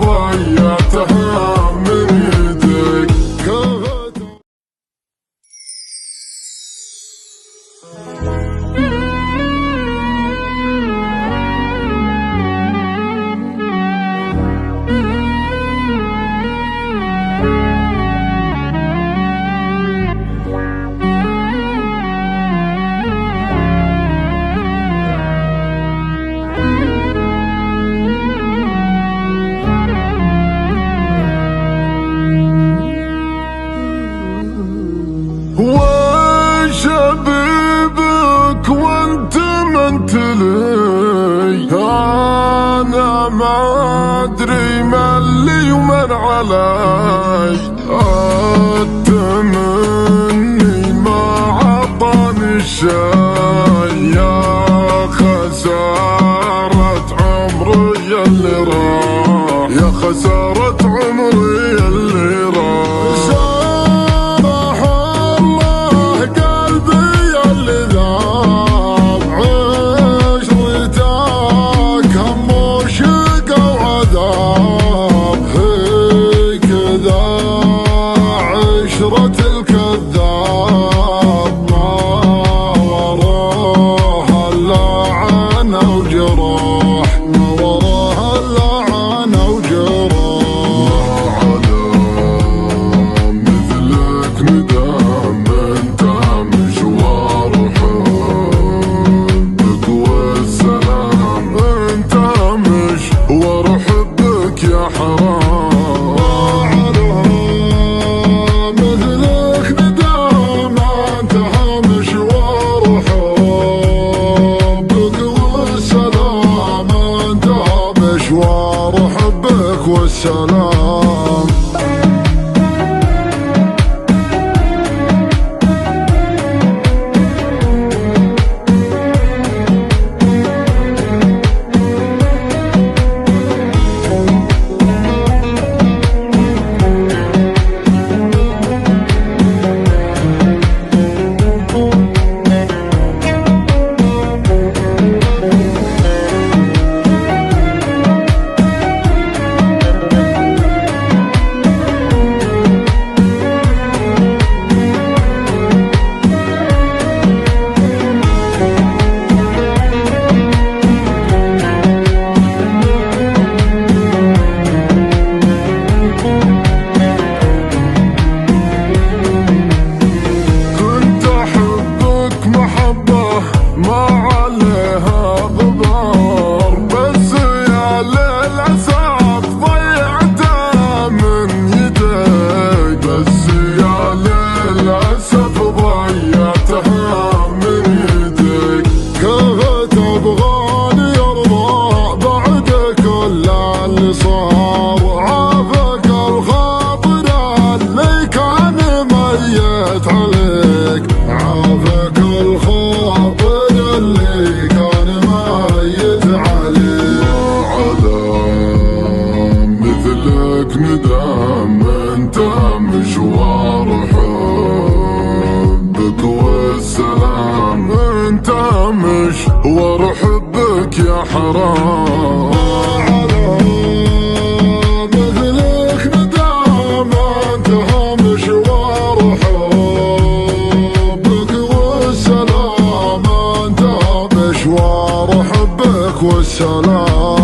ضيعتها من يدك. وشبيبك وانت منتلي، انا ما ادري من لي ومن علي. اتمني ما عطاني الشي، يا خسارة عمري اللي راح، يا خسارة عمري اللي راح. عشرة الكذاب ما وراها اللعنة وجراح، ما وراها اللعنة وجراح. مثلك ندم انت مشوار حبك والسلام، انت مشوار حبك يا حرام. مشوار حبك والسلام. ما عليها غبار، بس يا للأسف ضيعتها من يديك، بس يا للأسف ضيعتها من يديك. كيف تبغاني يرضى بعد كل اللي صار، عافاك الخاطر اللي كان ميت عليك، عافاك الخاطر اللي كان ميت عليه. عذاب مثلك ندم انت مشوار حبك والسلام، انت مشوار حبك يا حرام. مثلك ندم انت مشوار حبك والسلام، انت مشوار حبك والسلام.